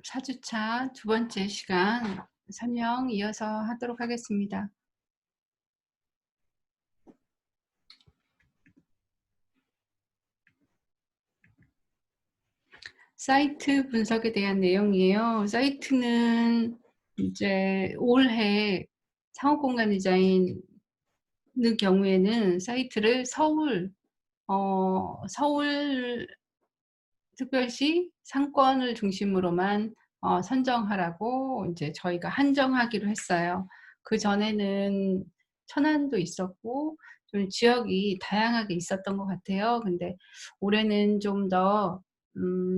4주차 두 번째 시간 설명 이어서 하도록 하겠습니다. 사이트 분석에 대한 내용이에요. 사이트는 이제 올해 상업공간 디자인의 경우에는 사이트를 서울 특별시 상권을 중심으로만 선정하라고 이제 저희가 한정하기로 했어요. 그전에는 천안도 있었고 좀 지역이 다양하게 있었던 것 같아요. 근데 올해는 좀 더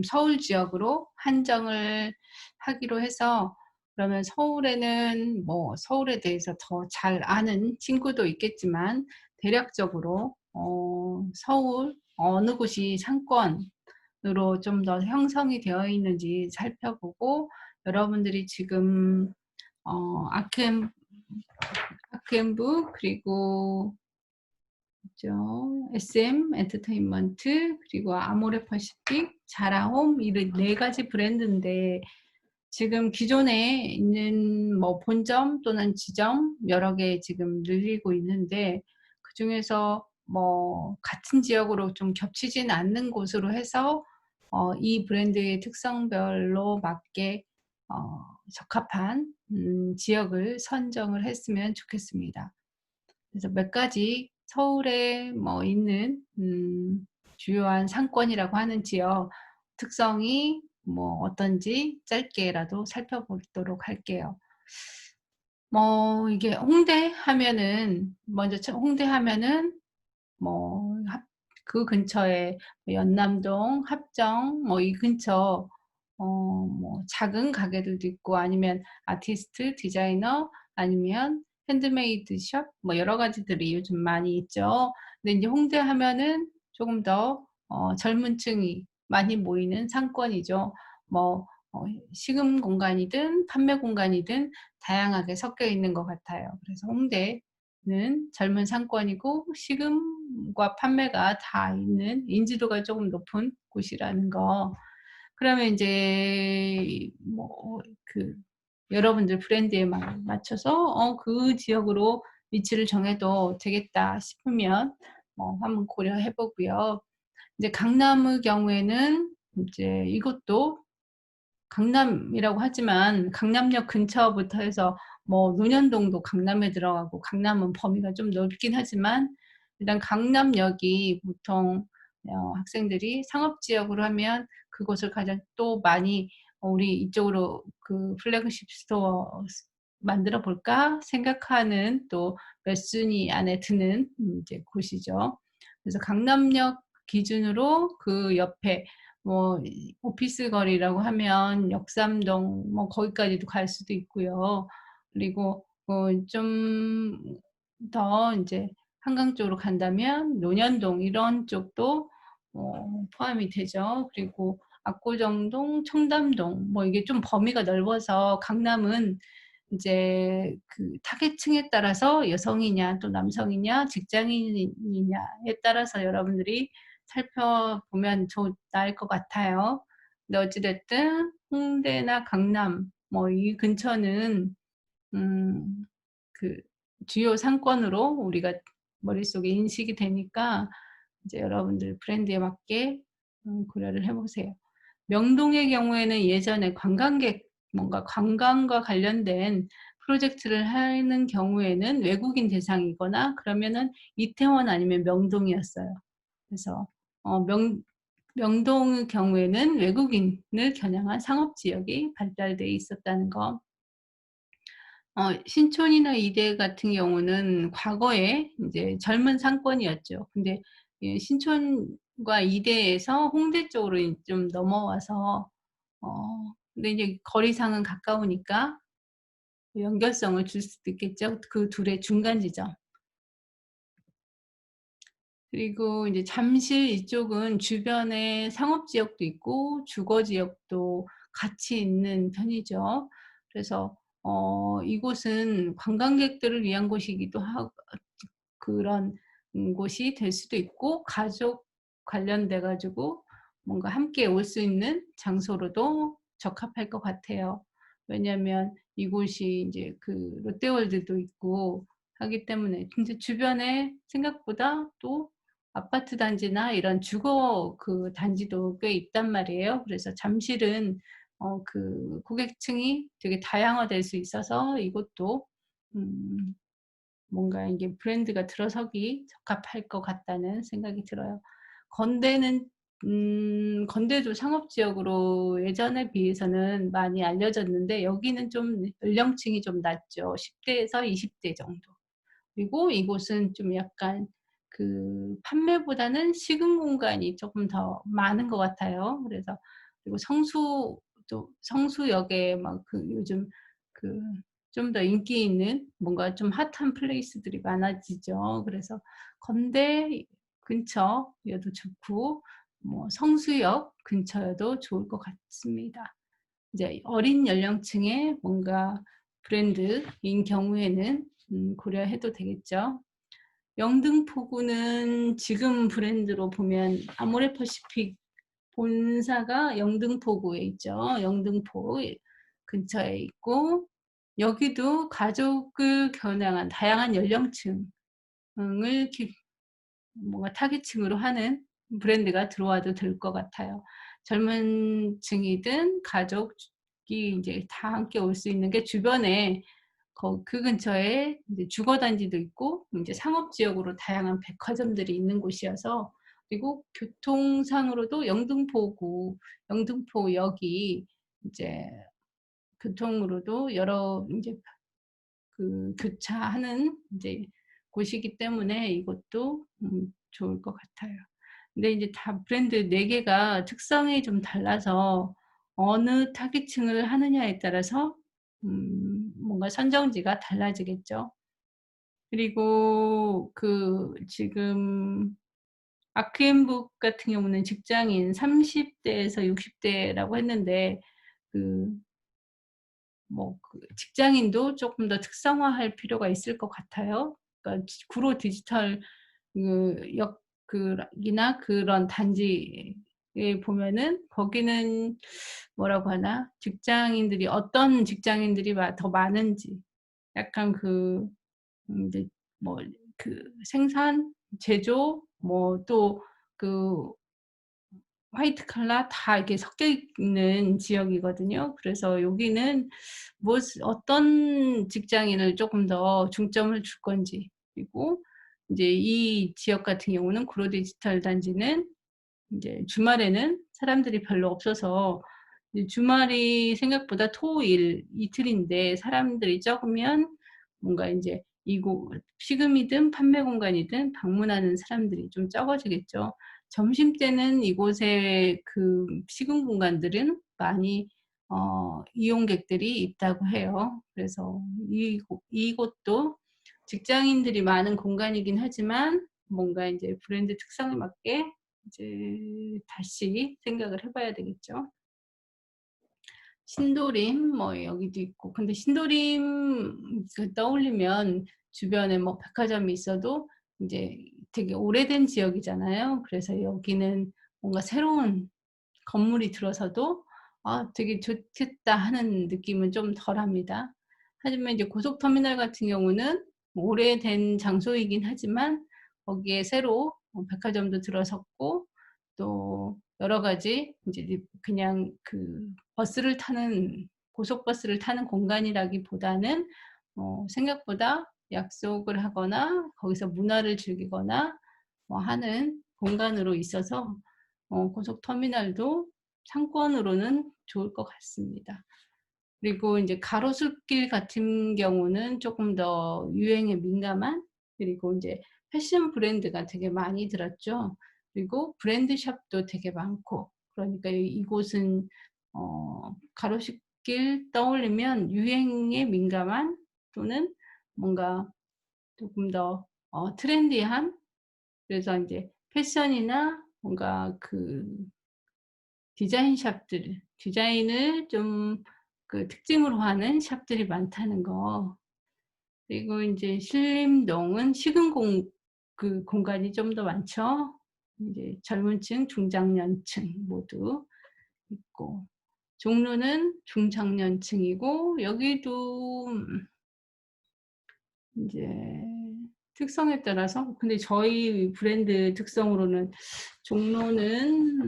서울 지역으로 한정을 하기로 해서, 그러면 서울에는 뭐 서울에 대해서 더 잘 아는 친구도 있겠지만 대략적으로 서울 어느 곳이 상권 으로 좀 더 형성이 되어 있는지 살펴보고, 여러분들이 지금 아크앤북 그리고 SM 엔터테인먼트 그리고 아모레 퍼시픽, 자라홈, 이 네 가지 브랜드인데 지금 기존에 있는 뭐 본점 또는 지점 여러 개 지금 늘리고 있는데, 그 중에서 뭐 같은 지역으로 좀 겹치진 않는 곳으로 해서 이 브랜드의 특성별로 맞게 적합한 지역을 선정을 했으면 좋겠습니다. 그래서 몇 가지 서울에 뭐 있는 주요한 상권이라고 하는 지역 특성이 뭐 어떤지 짧게라도 살펴보도록 할게요. 뭐 이게 홍대 하면은 먼저 홍대 하면은 뭐 그 근처에 연남동, 합정 뭐 이 근처 뭐 작은 가게들도 있고, 아니면 아티스트, 디자이너, 아니면 핸드메이드 숍 뭐 여러 가지들이 요즘 많이 있죠. 근데 이제 홍대 하면은 조금 더 젊은 층이 많이 모이는 상권이죠. 뭐 식음 공간이든 판매 공간이든 다양하게 섞여 있는 것 같아요. 그래서 홍대는 젊은 상권이고 식음과 판매가 다 있는 인지도가 조금 높은 곳이라는 거. 그러면 이제 뭐 여러분들 브랜드에 맞춰서 그 지역으로 위치를 정해도 되겠다 싶으면 한번 고려해 보고요. 이제 강남의 경우에는 이제 이것도 강남이라고 하지만 강남역 근처부터 해서 뭐 논현동도 강남에 들어가고, 강남은 범위가 좀 넓긴 하지만 일단 강남역이 보통 학생들이 상업지역으로 하면 그곳을 가장 또 많이 우리 이쪽으로 그 플래그십 스토어 만들어 볼까 생각하는 또 몇 순위 안에 드는 이제 곳이죠. 그래서 강남역 기준으로 그 옆에 뭐 오피스 거리라고 하면 역삼동 뭐 거기까지도 갈 수도 있고요. 그리고 좀 더 이제 한강 쪽으로 간다면 논현동 이런 쪽도 포함이 되죠. 그리고 압구정동, 청담동 뭐 이게 좀 범위가 넓어서 강남은 이제 그 타겟층에 따라서 여성이냐 또 남성이냐 직장인이냐에 따라서 여러분들이 살펴보면 나을 것 같아요. 근데 어찌됐든 홍대나 강남 뭐 이 근처는 그 주요 상권으로 우리가 머릿속에 인식이 되니까 이제 여러분들 브랜드에 맞게 고려를 해 보세요. 명동의 경우에는 예전에 뭔가 관광과 관련된 프로젝트를 하는 경우에는 외국인 대상이거나 그러면은 이태원 아니면 명동이었어요. 그래서 명동의 경우에는 외국인을 겨냥한 상업지역이 발달돼 있었다는 거. 신촌이나 이대 같은 경우는 과거에 이제 젊은 상권이었죠. 근데 이 신촌과 이대에서 홍대 쪽으로 좀 넘어와서 근데 이제 거리상은 가까우니까 연결성을 줄 수도 있겠죠. 그 둘의 중간 지점. 그리고 이제 잠실 이쪽은 주변에 상업 지역도 있고 주거 지역도 같이 있는 편이죠. 그래서 이곳은 관광객들을 위한 곳이기도 하고 그런 곳이 될 수도 있고, 가족 관련돼 가지고 뭔가 함께 올 수 있는 장소로도 적합할 것 같아요. 왜냐하면 이곳이 인제 그 롯데월드도 있고 하기 때문에. 근데 주변에 생각보다 또 아파트 단지나 이런 주거 그 단지도 꽤 있단 말이에요. 그래서 잠실은 그 고객층이 되게 다양화될 수 있어서 이것도 음 뭔가 이게 브랜드가 들어서기 적합할 것 같다는 생각이 들어요. 건대는 건대도 상업지역으로 예전에 비해서는 많이 알려졌는데 여기는 좀 연령층이 좀 낮죠. 10 대에서 20대 정도. 그리고 이곳은 좀 약간 그 판매보다는 식은 공간이 쪼끔 더 많은 것 같아요. 그래서 그리고 성수도 성수역에 막 그 요즘 그 좀 더 인기 있는 뭔가 좀 핫한 플레이스들이 많아지죠. 그래서 건대 근처여도 좋고 뭐 성수역 근처여도 좋을 것 같습니다. 이제 어린 연령층의 뭔가 브랜드인 경우에는 고려해도 되겠죠. 영등포구는 지금 브랜드로 보면 아모레퍼시픽 본사가 영등포구에 있죠. 영등포 근처에 있고 여기도 가족을 겨냥한 다양한 연령층을 뭔가 타깃층으로 하는 브랜드가 들어와도 될 것 같아요. 젊은 층이든 가족이 인제 다 함께 올 수 있는 게 주변에 그 근처에 인제 주거 단지도 있고 인제 상업 지역으로 다양한 백화점들이 있는 곳이어서 그리고 교통상으로도 영등포역이 인제 교통으로도 여러 인제 그 교차하는 인제 곳이기 때문에 이것도 좋을 것 같아요. 근데 인제 다 브랜드 4 개가 특성이 좀 달라서 어느 타깃층을 하느냐에 따라서 뭔가 선정지가 달라지겠죠. 그리고 그 지금 아크앤북 같은 경우는 직장인 30 대에서 60 대라고 했는데 그 뭐 그 직장인도 쪼끔 더 특성화할 필요가 있을 것 같아요. 그러니까 구로 디지털 그 역 이나 그런 단지에 보면은 거기는 뭐라고 하나? 직장인들이 어떤 직장인들이 더 많은지 약간 그 인제 뭐 그 생산, 제조 뭐 또 그 화이트 칼라 다 이렇게 섞여 있는 지역이거든요. 그래서 여기는 어떤 직장인을 쪼끔 더 중점을 줄 건지 그리고 인제 이 지역 같은 경우는 구로 디지털 단지는 인제 주말에는 사람들이 별로 없어서 이제 주말이 생각보다 토, 일 이틀인데 사람들이 적으면 뭔가 인제 이곳 식음이든 판매 공간이든 방문하는 사람들이 좀 적어지겠죠. 점심때는 이곳에 그 식은 공간들은 많이 이용객들이 있다고 해요. 그래서 이곳도 직장인들이 많은 공간이긴 하지만 뭔가 인제 브랜드 특성에 맞게 이제 다시 생각을 해 봐야 되겠죠. 신도림 뭐 여기도 있고 근데 신도림 그 떠올리면 주변에 뭐 백화점이 있어도 인제 되게 오래된 지역이잖아요. 그래서 여기는 뭔가 새로운 건물이 들어서도 '아 되게 좋겠다.' 하는 느낌은 좀 덜합니다. 하지만 이제 고속터미널 같은 경우는 뭐 오래된 장소이긴 하지만 거기에 새로 백화점도 들어섰고 또 여러 가지 인제 그냥 그 버스를 타는 고속버스를 타는 공간이라기보다는 생각보다 약속을 하거나 거기서 문화를 즐기거나 뭐 하는 공간으로 있어서 고속터미널도 상권으로는 좋을 것 같습니다. 그리고 인제 가로수길 같은 경우는 쪼끔 더 유행에 민감한 그리고 인제 패션 브랜드가 되게 많이 들었죠. 그리고 브랜드 샵도 되게 많고 그러니까 이곳은 가로수길 떠올리면 유행에 민감한 또는 뭔가 쪼금 더 트렌디한 그래서 인제 패션이나 뭔가 그 디자인 샵들 디자인을 좀 그 특징으로 하는 샵들이 많다는 거. 그리고 인제 신림동은 식은 공간이 좀 더 많죠. 인제 젊은 층, 중장년층 모두 있고. 종로는 중장년층이고 여기도 인제 특성에 따라서 근데 저희 브랜드 특성으로는 종로는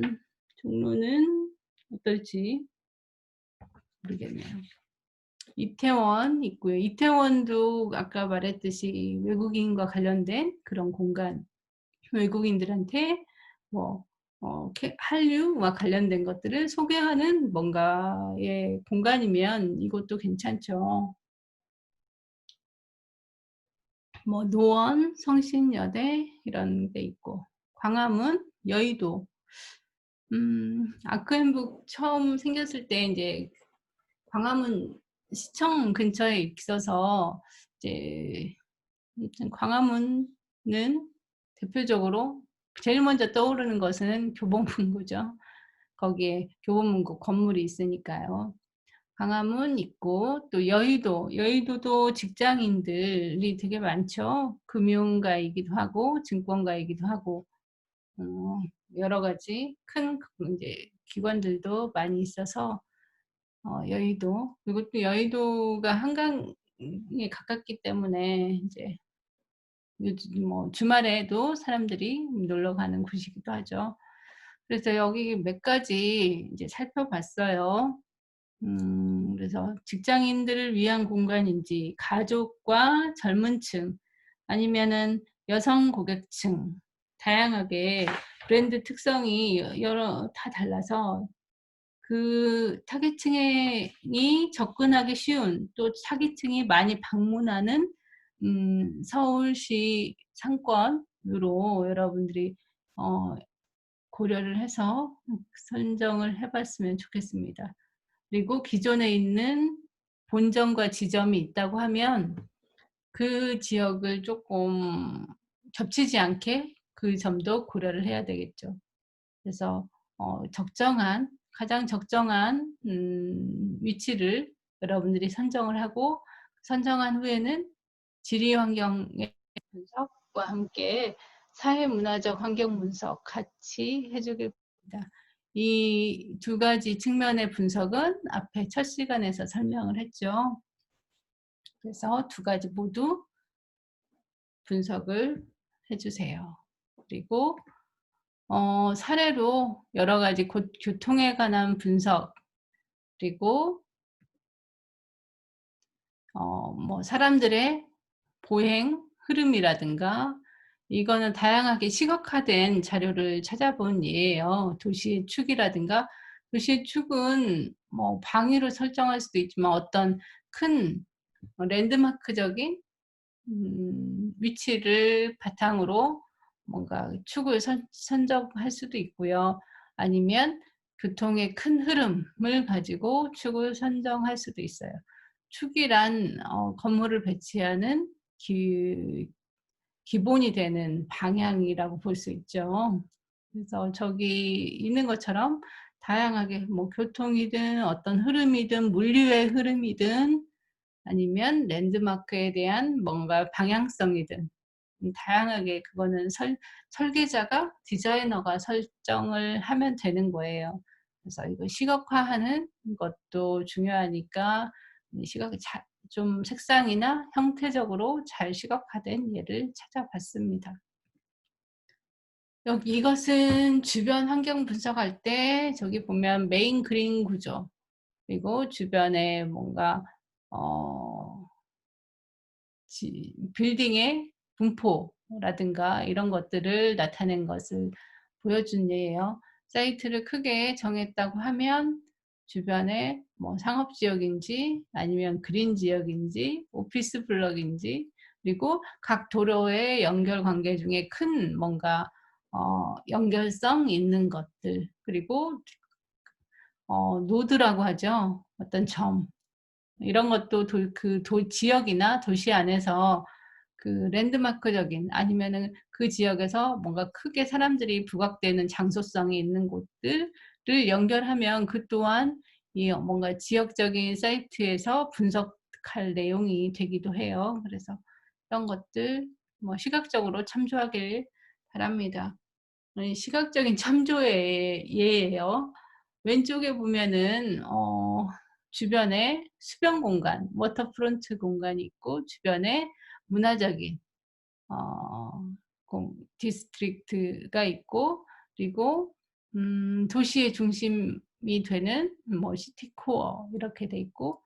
어떨지 모르겠네요. 이태원 있고요. 이태원도 아까 말했듯이 외국인과 관련된 그런 공간, 외국인들한테 뭐 한류와 관련된 것들을 소개하는 뭔가의 공간이면 이것도 괜찮죠. 뭐 노원, 성신여대 이런 데 있고 광화문, 여의도 아크앤북 처음 생겼을 때 인제 광화문 시청 근처에 있어서 이제 아무튼 광화문은 대표적으로 제일 먼저 떠오르는 것은 교보문고죠. 거기에 교보문고 건물이 있으니까요. 광화문 있고 또 여의도도 직장인들이 되게 많죠. 금융가이기도 하고 증권가이기도 하고 어 여러 가지 큰 인제 기관들도 많이 있어서 여의도 그리고 또 여의도가 한강에 가깝기 때문에 인제 요즘 뭐 주말에도 사람들이 놀러 가는 곳이기도 하죠. 그래서 여기 몇 가지 이제 살펴봤어요. 그래서 직장인들을 위한 공간인지 가족과 젊은 층 아니면은 여성 고객층 다양하게 브랜드 특성이 여러 다 달라서 그 타깃층에 이 접근하기 쉬운 또 타깃층이 많이 방문하는 서울시 상권으로 여러분들이 어 고려를 해서 선정을 해 봤으면 좋겠습니다. 그리고 기존에 있는 본점과 지점이 있다고 하면 그 지역을 쪼끔 겹치지 않게 그 점도 고려를 해야 되겠죠. 그래서 가장 적정한 위치를 여러분들이 선정을 하고 선정한 후에는 지리 환경의 분석과 함께 사회 문화적 환경 분석 같이 해 주길 바랍니다. 이 두 가지 측면의 분석은 앞에 첫 시간에서 설명을 했죠. 그래서 두 가지 모두 분석을 해 주세요. 그리고 사례로 여러 가지 교통에 관한 분석 그리고 뭐 사람들의 보행 흐름이라든가 이거는 다양하게 시각화된 자료를 찾아본 예예요. 도시의 축이라든가 도시의 축은 뭐 방위로 설정할 수도 있지만 어떤 큰 랜드마크적인 위치를 바탕으로 뭔가 축을 선정할 수도 있고요. 아니면 교통의 큰 흐름을 가지고 축을 선정할 수도 있어요. 축이란 건물을 배치하는 기본이 되는 방향이라고 볼 수 있죠. 그래서 저기 있는 것처럼 다양하게 뭐 교통이든 어떤 흐름이든 물류의 흐름이든 아니면 랜드마크에 대한 뭔가 방향성이든 다양하게 그거는 설계자가 디자이너가 설정을 하면 되는 거예요. 그래서 이거 시각화하는 것도 중요하니까 이 시각이 좀 색상이나 형태적으로 잘 시각화된 예를 찾아봤습니다. 여기 이것은 주변 환경 분석할 때 저기 보면 메인 그린 구조 그리고 주변에 뭔가 어 빌딩의 분포라든가 이런 것들을 나타낸 것을 보여준 예예요. 사이트를 크게 정했다고 하면 주변에 뭐 상업지역인지 아니면 그린 지역인지 오피스 블록인지 그리고 각 도로의 연결 관계 중에 큰 뭔가 연결성 있는 것들 그리고 노드라고 하죠. 어떤 점 이런 것도 지역이나 도시 안에서 그 랜드마크적인 아니면은 그 지역에서 뭔가 크게 사람들이 부각되는 장소성이 있는 곳들을 연결하면 그 또한 이 뭔가 지역적인 사이트에서 분석할 내용이 되기도 해요. 그래서 이런 것들 뭐 시각적으로 참조하길 바랍니다. 시각적인 참조의 예예요. 왼쪽에 보면은 주변에 수변 공간, 워터프론트 공간이 있고 주변에 문화적인 디스트릭트가 있고, 그리고 도시의 중심이 되는 뭐 시티코어 이렇게 돼 있고,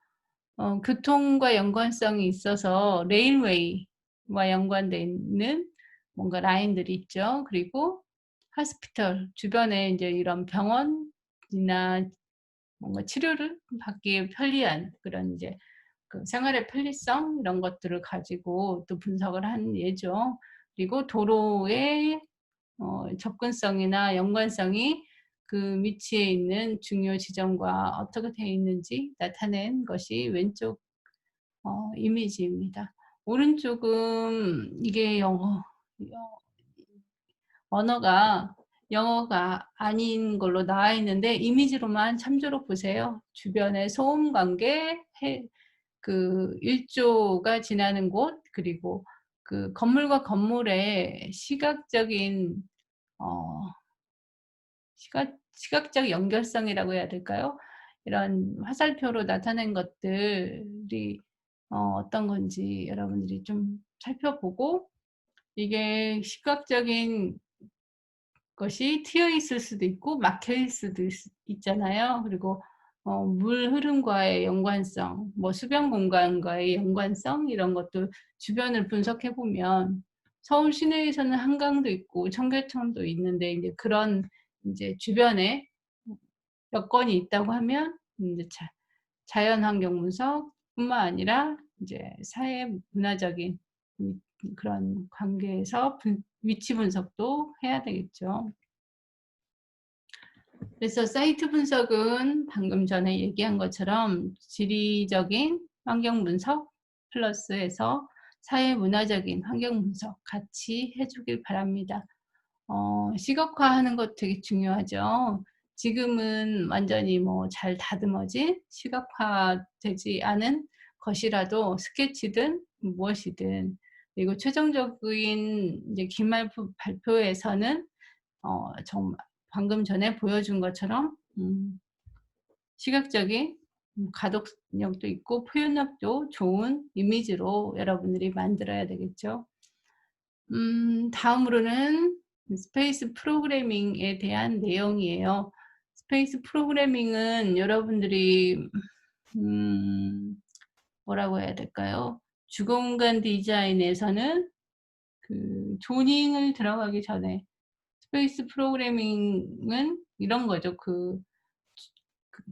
교통과 연관성이 있어서 레일웨이와 연관돼 있는 뭔가 라인들이 있죠. 그리고 하스피털 주변에 이제 이런 병원이나 뭔가 치료를 받기에 편리한 그런 이제 그 생활의 편리성 이런 것들을 가지고 또 분석을 한 예죠. 그리고 도로의 접근성이나 연관성이 그 위치에 있는 중요 지점과 어떻게 되어 있는지 나타낸 것이 왼쪽 이미지입니다. 오른쪽은 이게 언어가 영어가 아닌 걸로 나와 있는데 이미지로만 참조로 보세요. 주변에 소음 관계, 그 일조가 지나는 곳, 그리고 그 건물과 건물의 시각적인 어, 시각적 연결성이라고 해야 될까요? 이런 화살표로 나타낸 것들이 어떤 건지 여러분들이 좀 살펴보고, 이게 시각적인 것이 트여 있을 수도 있고 막혀 있을 수도 있잖아요. 그리고 물 흐름과의 연관성, 뭐 수변 공간과의 연관성 이런 것도 주변을 분석해 보면, 서울 시내에서는 한강도 있고 청계천도 있는데 이제 그런 이제 주변에 여건이 있다고 하면 이제 자연환경 분석뿐만 아니라 이제 사회 문화적인 그런 관계에서 위치 분석도 해야 되겠죠. 그래서 사이트 분석은 방금 전에 얘기한 것처럼 지리적인 환경 분석 플러스해서 사회 문화적인 환경 분석 같이 해주길 바랍니다. 시각화하는 것 되게 중요하죠. 지금은 완전히 뭐 잘 다듬어진 시각화되지 않은 것이라도 스케치든 무엇이든, 그리고 최종적인 이제 기말 발표에서는 정말 방금 전에 보여준 것처럼 시각적인 가독력도 있고 표현력도 좋은 이미지로 여러분들이 만들어야 되겠죠. 다음으로는 스페이스 프로그래밍에 대한 내용이에요. 스페이스 프로그래밍은 여러분들이 뭐라고 해야 될까요? 주거공간 디자인에서는 그 조닝을 들어가기 전에 스페이스 프로그래밍은 이런 거죠. 그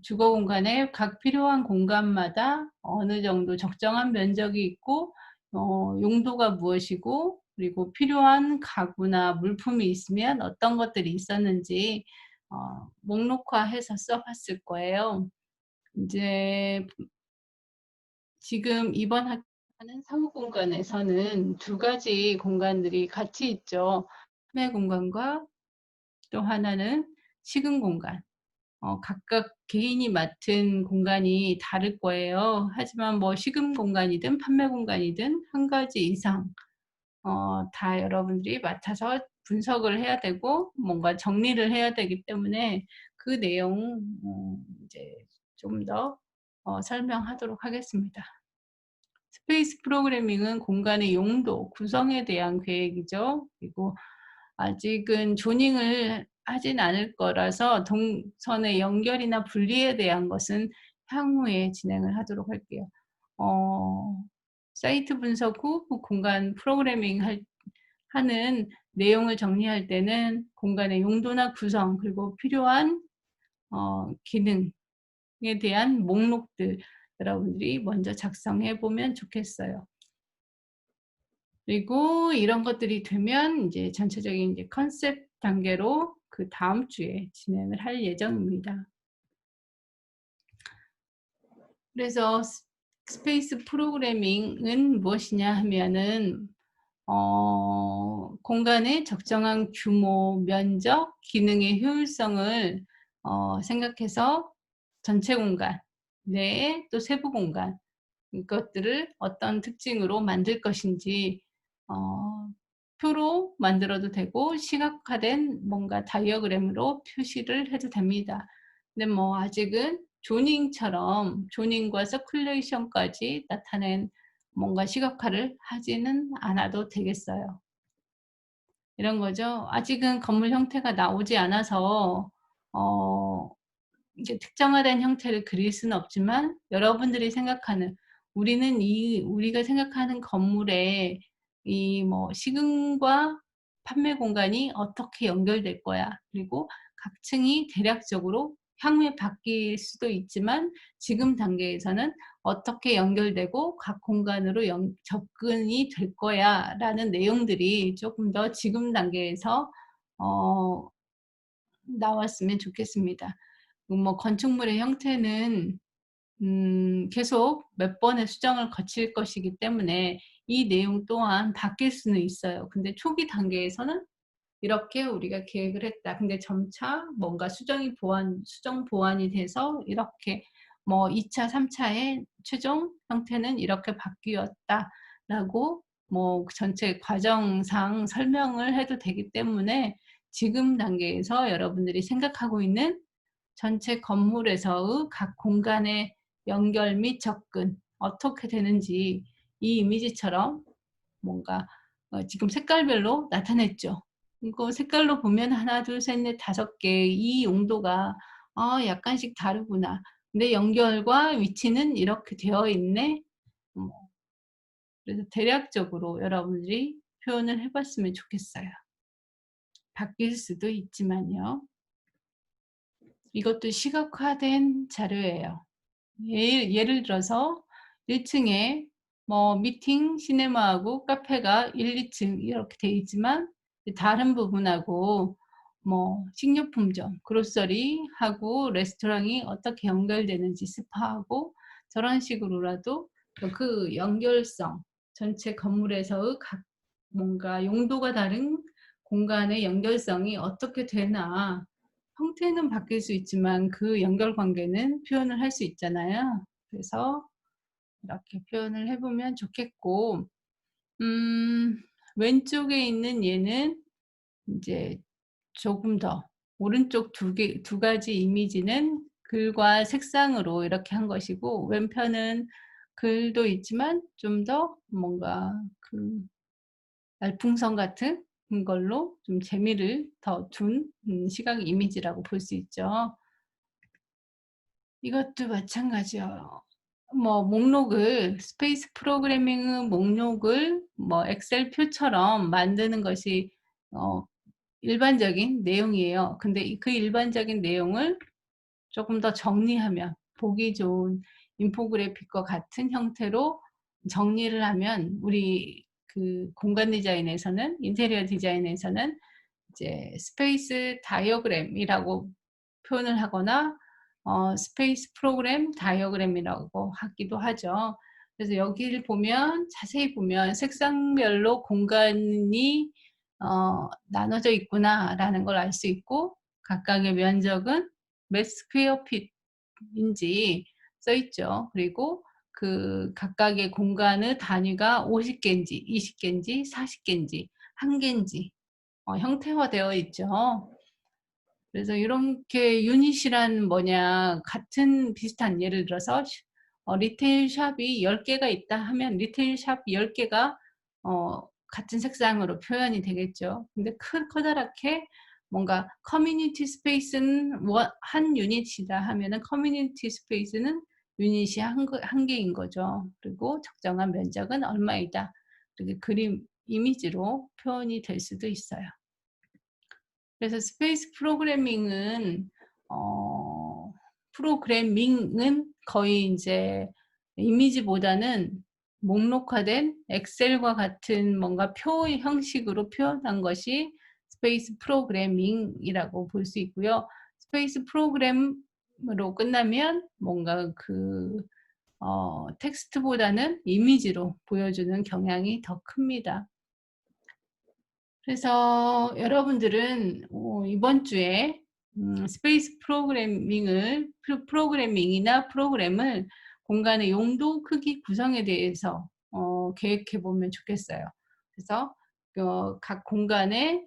주거 공간에 각 필요한 공간마다 어느 정도 적정한 면적이 있고 용도가 무엇이고, 그리고 필요한 가구나 물품이 있으면 어떤 것들이 있었는지 목록화해서 써봤을 거예요. 이제 지금 이번 하는 사무공간에서는 두 가지 공간들이 같이 있죠. 판매 공간과 또 하나는 식은 공간. 각각 개인이 맡은 공간이 다를 거예요. 하지만 뭐 식음 공간이든 판매 공간이든 한 가지 이상 다 여러분들이 맡아서 분석을 해야 되고 뭔가 정리를 해야 되기 때문에 그 내용 이제 좀 더 설명하도록 하겠습니다. 스페이스 프로그래밍은 공간의 용도, 구성에 대한 계획이죠. 그리고 아직은 조닝을 하진 않을 거라서 동선의 연결이나 분리에 대한 것은 향후에 진행을 하도록 할게요. 사이트 분석 후 공간 프로그래밍 하는 내용을 정리할 때는 공간의 용도나 구성, 그리고 필요한 기능에 대한 목록들 여러분들이 먼저 작성해 보면 좋겠어요. 그리고 이런 것들이 되면 이제 전체적인 이제 컨셉 단계로 그 다음 주에 진행을 할 예정입니다. 그래서 스페이스 프로그래밍은 무엇이냐 하면은 공간의 적정한 규모, 면적, 기능의 효율성을 생각해서 전체 공간 내에 또 세부 공간 이것들을 어떤 특징으로 만들 것인지 표로 만들어도 되고 시각화된 뭔가 다이어그램으로 표시를 해도 됩니다. 근데 뭐 아직은 조닝처럼 조닝과 서큘레이션까지 나타낸 뭔가 시각화를 하지는 않아도 되겠어요. 이런 거죠. 아직은 건물 형태가 나오지 않아서 어 이게 특정화된 형태를 그릴 수는 없지만 여러분들이 생각하는 우리가 생각하는 건물의 이 뭐 시공과 판매 공간이 어떻게 연결될 거야. 그리고 각 층이 대략적으로 향후에 바뀔 수도 있지만 지금 단계에서는 어떻게 연결되고 각 공간으로 접근이 될 거야라는 내용들이 조금 더 지금 단계에서 어 나왔으면 좋겠습니다. 뭐 건축물의 형태는 계속 몇 번의 수정을 거칠 것이기 때문에 이 내용 또한 바뀔 수는 있어요. 근데 초기 단계에서는 이렇게 우리가 계획을 했다. 근데 점차 뭔가 수정 보완이 돼서 이렇게 뭐 2 차, 3 차의 최종 형태는 이렇게 바뀌었다라고 뭐 전체 과정상 설명을 해도 되기 때문에 지금 단계에서 여러분들이 생각하고 있는 전체 건물에서의 각 공간의 연결 및 접근 어떻게 되는지 이 이미지처럼 뭔가 지금 색깔별로 나타냈죠. 이거 색깔로 보면 하나, 둘, 셋, 넷, 5개 이 용도가 약간씩 다르구나. 근데 연결과 위치는 이렇게 되어 있네. 뭐 그래서 대략적으로 여러분들이 표현을 해 봤으면 좋겠어요. 바뀔 수도 있지만요. 이것도 시각화된 자료예요. 예를 들어서 1 층에 뭐 미팅 시네마하고 카페가 1-2층 이렇게 돼 있지만 다른 부분하고 뭐 식료품점, 그로서리하고 레스토랑이 어떻게 연결되는지 스파하고 저런 식으로라도 그 연결성, 전체 건물에서의 각 뭔가 용도가 다른 공간의 연결성이 어떻게 되나. 형태는 바뀔 수 있지만 그 연결 관계는 표현을 할 수 있잖아요. 그래서 이렇게 표현을 해 보면 좋겠고 음 왼쪽에 있는 얘는 인제 조금 더 오른쪽 두 가지 이미지는 글과 색상으로 이렇게 한 것이고 왼편은 글도 있지만 좀 더 뭔가 그 말풍선 같은 걸로 좀 재미를 더 둔 시각 이미지라고 볼 수 있죠. 이것도 마찬가지요. 뭐 목록을 스페이스 프로그래밍은 목록을 뭐 엑셀 표처럼 만드는 것이 어 일반적인 내용이에요. 근데 그 일반적인 내용을 조금 더 정리하면 보기 좋은 인포그래픽과 같은 형태로 정리를 하면 우리 그 공간 디자인에서는 인테리어 디자인에서는 이제 스페이스 다이어그램이라고 표현을 하거나 스페이스 프로그램 다이어그램이라고 하기도 하죠. 그래서 여기를 보면 자세히 보면 색상별로 공간이 나눠져 있구나라는 걸 알 수 있고 각각의 면적은 몇 스퀘어 핏인지 써 있죠. 그리고 그 각각의 공간의 단위가 50 개인지 20 개인지 40 개인지 1 개인지 형태화되어 있죠. 그래서 이렇게 유닛이란 뭐냐 같은 비슷한 예를 들어서 리테일 샵이 10 개가 있다 하면 리테일 샵 10 개가 같은 색상으로 표현이 되겠죠. 근데 커다랗게 뭔가 커뮤니티 스페이스는 한 유닛이다 하면은 커뮤니티 스페이스는 유닛이 한 개인 거죠. 그리고 적정한 면적은 얼마이다. 이렇게 그림 이미지로 표현이 될 수도 있어요. 그래서 스페이스 어 프로그래밍은 거의 인제 이미지보다는 목록화된 엑셀과 같은 뭔가 표 형식으로 표현한 것이 스페이스 프로그래밍이라고 볼 수 있고요. 스페이스 프로그램으로 끝나면 뭔가 텍스트보다는 이미지로 보여주는 경향이 더 큽니다. 그래서 여러분들은 이번 주에 스페이스 프로그래밍이나 프로그램을 공간의 용도, 크기, 구성에 대해서 계획해 보면 좋겠어요. 그래서 각 공간의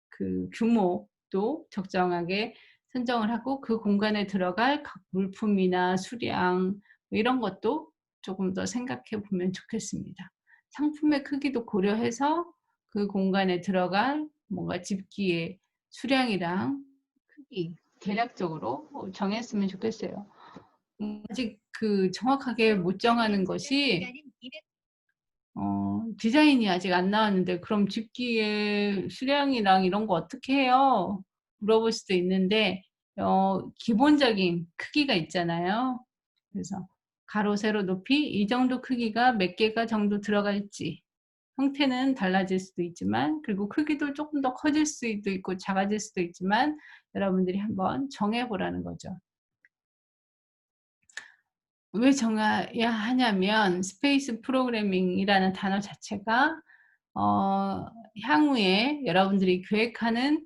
그 규모도 적정하게 선정을 하고 그 공간에 들어갈 각 물품이나 수량 뭐 이런 것도 조금 더 생각해 보면 좋겠습니다. 상품의 크기도 고려해서 그 공간에 들어갈 뭔가 집기의 수량이랑 크기 대략적으로 정했으면 좋겠어요. 아직 그 정확하게 못 정하는 것이 디자인이 아직 안 나왔는데 "그럼 집기의 수량이랑 이런 거 어떻게 해요?" 물어볼 수도 있는데 기본적인 크기가 있잖아요. 그래서 가로, 세로, 높이 이 정도 크기가 몇 개가 정도 들어갈지 형태는 달라질 수도 있지만 그리고 크기도 조금 더 커질 수도 있고 작아질 수도 있지만 여러분들이 한번 정해 보라는 거죠. 왜 정해야 하냐면 스페이스 프로그래밍이라는 단어 자체가 어 향후에 여러분들이 계획하는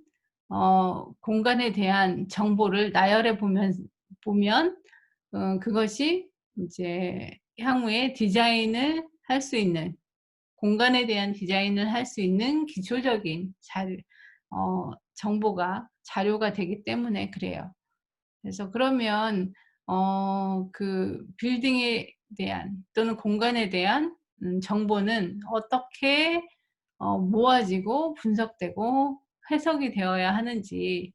공간에 대한 정보를 나열해 보면 그것이 이제 향후에 디자인을 할 수 있는 공간에 대한 디자인을 할 수 있는 기초적인 정보가 자료가 되기 때문에 그래요. 그래서 그러면 그 빌딩에 대한 또는 공간에 대한 정보는 어떻게 모아지고 분석되고 해석이 되어야 하는지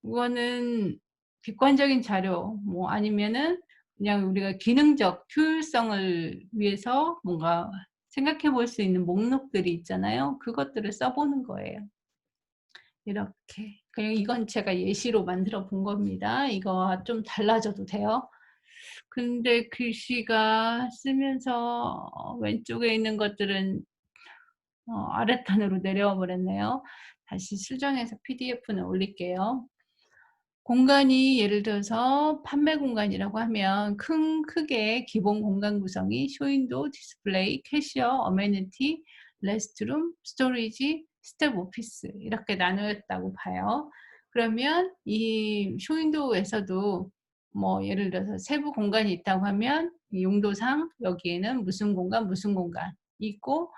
그거는 객관적인 자료 뭐 아니면은 그냥 우리가 기능적 효율성을 위해서 뭔가 생각해 볼 수 있는 목록들이 있잖아요. 그것들을 써 보는 거예요. 이렇게. 그냥 이건 제가 예시로 만들어 본 겁니다. 이거와 좀 달라져도 돼요. 근데 글씨가 쓰면서 왼쪽에 있는 것들은 아랫단으로 내려와 버렸네요. 다시 수정해서 PDF는 올릴게요. 공간이 예를 들어서 판매 공간이라고 하면 크게 기본 공간 구성이 쇼윈도우, 디스플레이, 캐시어, 어메니티, 레스트룸, 스토리지, 스텝 오피스 이렇게 나누었다고 봐요. 그러면 이 쇼윈도우에서도 뭐 예를 들어서 세부 공간이 있다고 하면 용도상 여기에는 무슨 공간 있고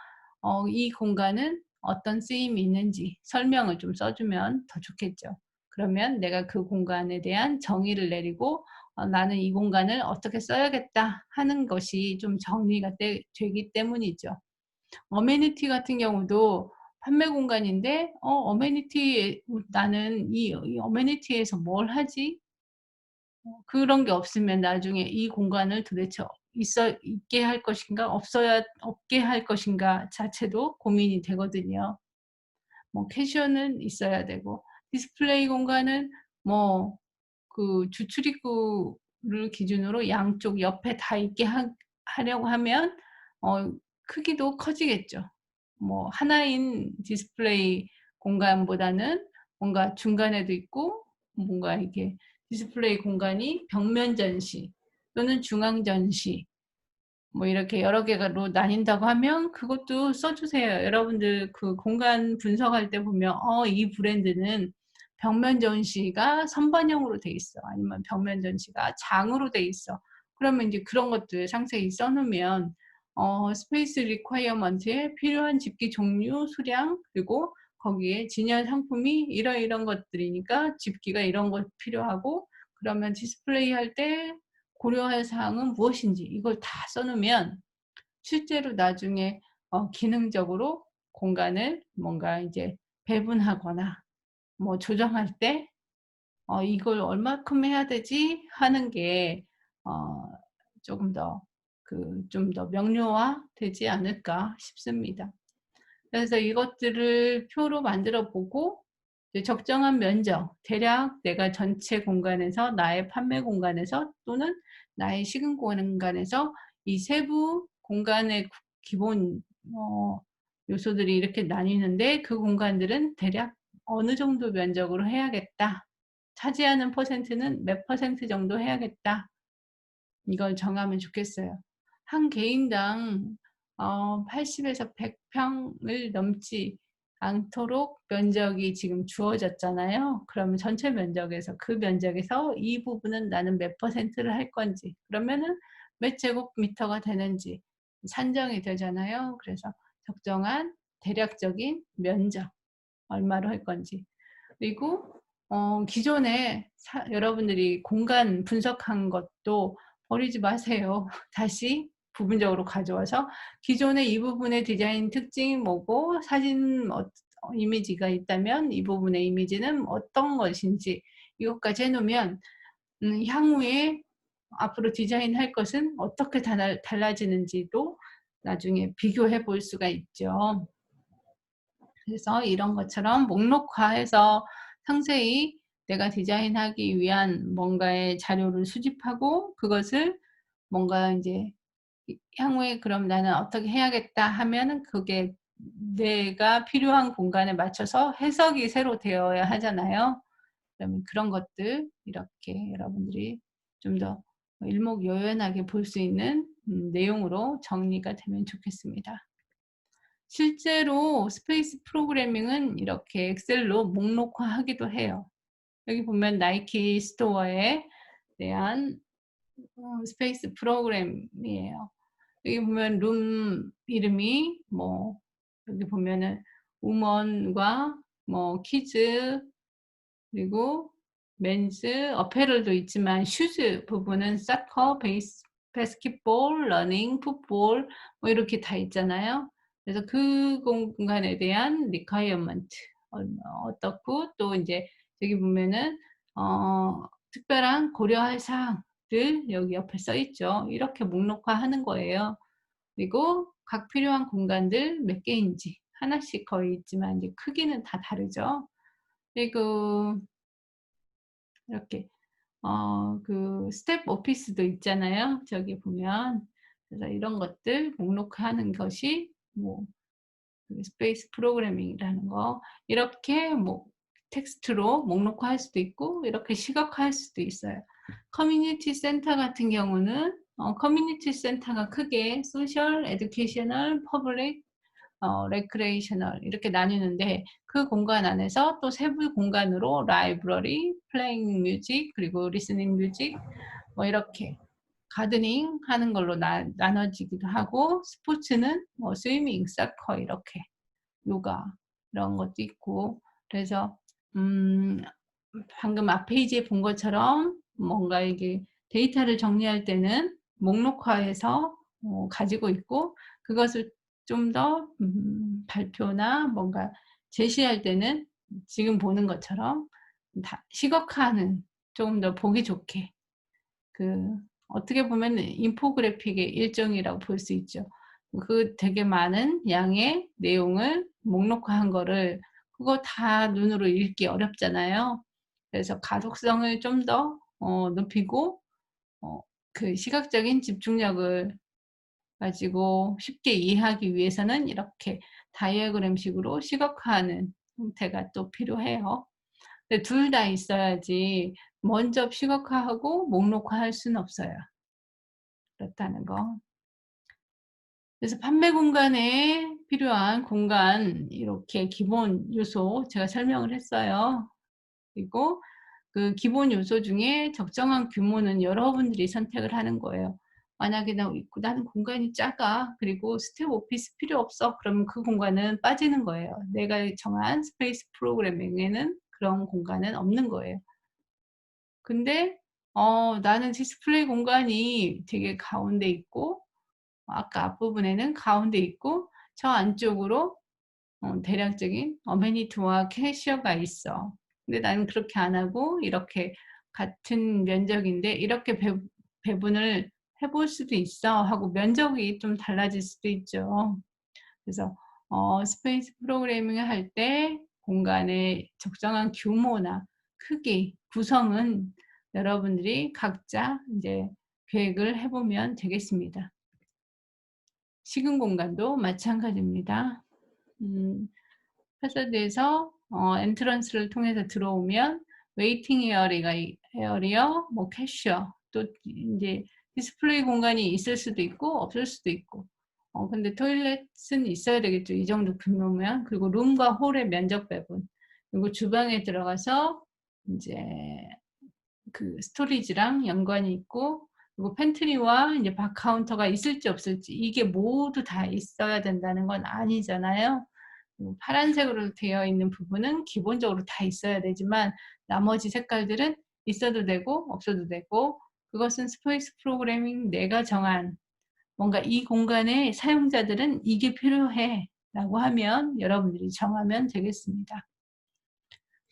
이 공간은 어떤 쓰임이 있는지 설명을 좀 써주면 더 좋겠죠. 그러면 내가 그 공간에 대한 정의를 내리고 나는 이 공간을 어떻게 써야겠다 하는 것이 좀 정리가 되기 때문이죠. 어메니티 같은 경우도 판매 공간인데 어메니티 나는 이 어메니티에서 뭘 하지? 그런 게 없으면 나중에 이 공간을 도대체 있게 할 것인가 없게 할 것인가 자체도 고민이 되거든요. 뭐 캐셔는 있어야 되고 디스플레이 공간은 뭐 그 주출입구를 기준으로 양쪽 옆에 다 있게 하려고 하면 크기도 커지겠죠. 뭐 하나인 디스플레이 공간보다는 뭔가 중간에도 있고 뭔가 이렇게 디스플레이 공간이 벽면 전시 또는 중앙 전시 뭐 이렇게 여러 개로 나뉜다고 하면 그것도 써 주세요. 여러분들 그 공간 분석할 때 보면 이 브랜드는 벽면 전시가 선반영으로 돼 있어. 아니면 벽면 전시가 장으로 돼 있어. 그러면 이제 그런 것들 상세히 써 놓으면 스페이스 리콰이어먼트에 필요한 집기 종류, 수량 그리고 거기에 진열 상품이 이런 것들이니까 집기가 이런 것 필요하고 그러면 디스플레이 할 때 고려할 사항은 무엇인지 이걸 다 써 놓으면 실제로 나중에 기능적으로 공간을 뭔가 이제 배분하거나 뭐 조정할 때 '이걸 얼마큼 해야 되지?' 하는 게 조금 더 좀 더 명료화되지 않을까 싶습니다. 그래서 이것들을 표로 만들어 보고 이제 적정한 면적, 대략 내가 전체 공간에서 나의 판매 공간에서 또는 나의 식은 공간에서 이 세부 공간의 기본 요소들이 이렇게 나뉘는데 그 공간들은 대략 어느 정도 면적으로 해야겠다. 차지하는 퍼센트는 몇 퍼센트 정도 해야겠다. 이걸 정하면 좋겠어요. 한 개인당 80에서 100 평을 넘지 않도록 면적이 지금 주어졌잖아요. 그러면 전체 면적에서 그 면적에서 이 부분은 나는 몇 퍼센트를 할 건지 그러면은 몇 제곱미터가 되는지 산정이 되잖아요. 그래서 적정한 대략적인 면적 얼마로 할 건지 그리고 기존에 여러분들이 공간 분석한 것도 버리지 마세요. 다시 부분적으로 가져와서 기존에 이 부분의 디자인 특징이 뭐고 사진 이미지가 있다면 이 부분의 이미지는 어떤 것인지 이것까지 해놓으면 향후에 앞으로 디자인할 것은 어떻게 달라지는지도 나중에 비교해 볼 수가 있죠. 그래서 이런 것처럼 목록화해서 상세히 내가 디자인하기 위한 뭔가의 자료를 수집하고 그것을 뭔가 이제 향후에 그럼 나는 어떻게 해야겠다 하면은 그게 내가 필요한 공간에 맞춰서 해석이 새로 되어야 하잖아요. 그러면 그런 것들 이렇게 여러분들이 좀 더 일목요연하게 볼 수 있는 내용으로 정리가 되면 좋겠습니다. 실제로 스페이스 프로그래밍은 이렇게 엑셀로 목록화하기도 해요. 여기 보면 나이키 스토어에 대한 스페이스 프로그램이에요. 여기 보면 룸 이름이 뭐 여기 보면은 우먼과 뭐 키즈 그리고 맨즈 어페럴도 있지만 슈즈 부분은 사커, 바스켓볼, 러닝, 풋볼 뭐 이렇게 다 있잖아요. 그래서 그 공간에 대한 리ኳ이어먼트 어떻고 또 이제 여기 보면은 특별한 고려할 사항들 여기 옆에 써 있죠. 이렇게 목록화하는 거예요. 그리고 각 필요한 공간들 몇 개인지 하나씩 거의 있지만 이제 크기는 다 다르죠. 그리고 이렇게 그 스텝 오피스도 있잖아요. 저기 보면 그래서 이런 것들 목록하는 것이 뭐 스페이스 프로그래밍이라는 거 이렇게 뭐 텍스트로 목록화할 수도 있고 이렇게 시각화할 수도 있어요. 커뮤니티 센터 같은 경우는 커뮤니티 센터가 크게 소셜, 에듀케이셔널, 퍼블릭, 레크레이셔널 이렇게 나뉘는데 그 공간 안에서 또 세부 공간으로 라이브러리, 플레잉 뮤직 그리고 리스닝 뮤직 뭐 이렇게 가드닝 하는 걸로 나눠지기도 하고 스포츠는 뭐 스위밍, 사커 이렇게 요가 이런 것도 있고 그래서 방금 앞 페이지에 본 것처럼 뭔가 이게 데이터를 정리할 때는 목록화해서 가지고 있고 그것을 좀 더 발표나 뭔가 제시할 때는 지금 보는 것처럼 시각화하는 조금 더 보기 좋게 그 어떻게 보면 인포그래픽의 일종이라고 볼 수 있죠. 그 되게 많은 양의 내용을 목록화한 거를 그거 다 눈으로 읽기 어렵잖아요. 그래서 가독성을 좀 더 높이고 그 시각적인 집중력을 가지고 쉽게 이해하기 위해서는 이렇게 다이어그램식으로 시각화하는 형태가 또 필요해요. 근데 둘 다 있어야지 먼저 시각화하고 목록화할 수는 없어요. 그렇다는 거. 그래서 판매 공간에 필요한 공간 이렇게 기본 요소 제가 설명을 했어요. 그리고 그 기본 요소 중에 적정한 규모는 여러분들이 선택을 하는 거예요. 만약에 나는 공간이 작아. 그리고 스텝 오피스 필요 없어. 그러면 그 공간은 빠지는 거예요. 내가 정한 스페이스 프로그래밍에는 그런 공간은 없는 거예요. 근데 나는 디스플레이 공간이 되게 가운데 있고 아까 앞부분에는 가운데 있고 저 안쪽으로 대략적인 어메니티와 캐셔가 있어. 근데 나는 그렇게 안 하고 이렇게 같은 면적인데 이렇게 배분을 해볼 수도 있어 하고 면적이 좀 달라질 수도 있죠. 그래서 스페이스 프로그래밍을 할 때 공간의 적정한 규모나 크기, 구성은 여러분들이 각자 이제 계획을 해보면 되겠습니다. 식은 공간도 마찬가지입니다. 패서드에서 엔트런스를 통해서 들어오면 웨이팅 에어리어, 뭐 캐셔, 또 이제 디스플레이 공간이 있을 수도 있고 없을 수도 있고 근데 토일렛은 있어야 되겠죠. 이 정도 규모면. 그리고 룸과 홀의 면적 배분. 그리고 주방에 들어가서 이제 그 스토리지랑 연관이 있고 그리고 팬트리와 이제 바 카운터가 있을지 없을지 이게 모두 다 있어야 된다는 건 아니잖아요. 파란색으로 되어 있는 부분은 기본적으로 다 있어야 되지만 나머지 색깔들은 있어도 되고 없어도 되고, 그것은 스페이스 프로그래밍 내가 정한 뭔가 이 공간에 사용자들은 이게 필요해 라고 하면 여러분들이 정하면 되겠습니다.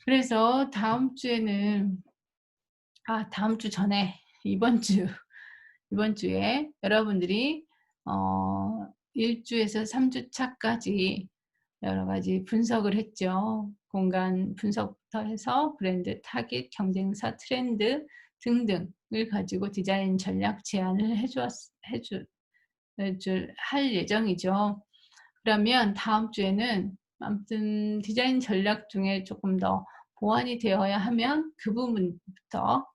그래서 다음 주에는 다음 주 전에 이번 주에 여러분들이 1주에서 3주 차까지 여러 가지 분석을 했죠. 공간 분석부터 해서 브랜드, 타깃, 경쟁사, 트렌드 등등을 가지고 디자인 전략 제안을 할 예정이죠. 그러면 다음 주에는 아무튼 디자인 전략 중에 조금 더 보완이 되어야 하면 그 부분부터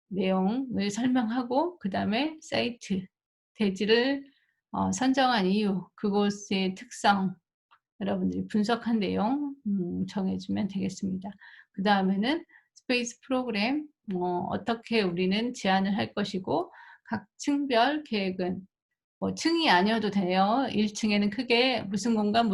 내용을 설명하고, 그 다음에 사이트, 대지를 선정한 이유, 그곳의 특성, 여러분들이 분석한 내용 정해주면 되겠습니다. 그 다음에는 스페이스 프로그램, 어떻게 우리는 제안을 할 것이고, 각 층별 계획은 층이 아니어도 돼요. 1층에는 크게 무슨 공간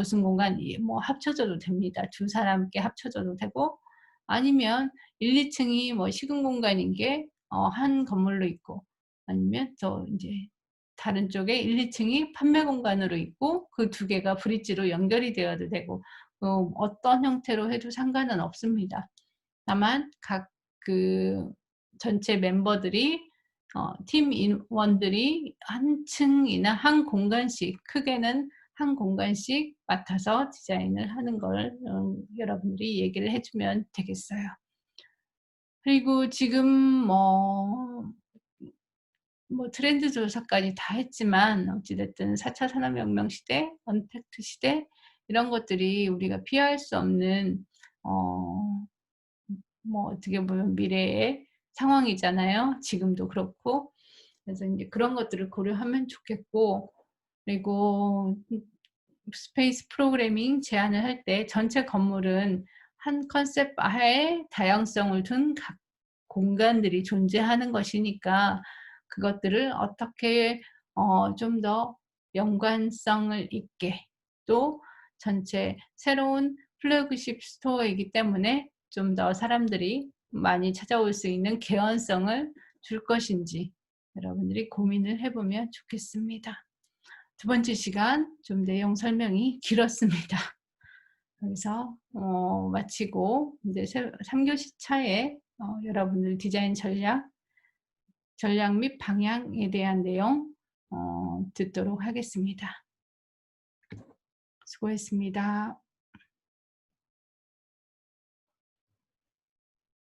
뭐 합쳐져도 됩니다. 두 사람께 합쳐져도 되고, 아니면 1, 2층이 뭐 시공 공간인 게 한 건물로 있고, 아니면 또 이제 다른 쪽에 1, 2층이 판매 공간으로 있고 그 두 개가 브릿지로 연결이 되어도 되고, 어떤 형태로 해도 상관은 없습니다. 다만 각 그 전체 멤버들이 팀 인원들이 한 층이나 한 공간씩, 크게는 한 공간씩 맡아서 디자인을 하는 걸 여러분들이 얘기를 해주면 되겠어요. 그리고 지금 트렌드 조사까지 다 했지만 어찌됐든 4차 산업혁명 시대, 언택트 시대, 이런 것들이 우리가 피할 수 없는 어떻게 보면 미래의 상황이잖아요. 지금도 그렇고. 그래서 이제 그런 것들을 고려하면 좋겠고, 그리고 스페이스 프로그래밍 제안을 할 때 전체 건물은 한 컨셉 하에 다양성을 둔 각 공간들이 존재하는 것이니까, 그것들을 어떻게 좀 더 연관성을 있게, 또 전체 새로운 플래그십 스토어이기 때문에 좀 더 사람들이 많이 찾아올 수 있는 개연성을 줄 것인지 여러분들이 고민을 해보면 좋겠습니다. 두 번째 시간 좀 내용 설명이 길었습니다. 그래서 마치고 이제 3교시 차에 여러분들 디자인 전략 및 방향에 대한 내용 듣도록 하겠습니다. 수고했습니다.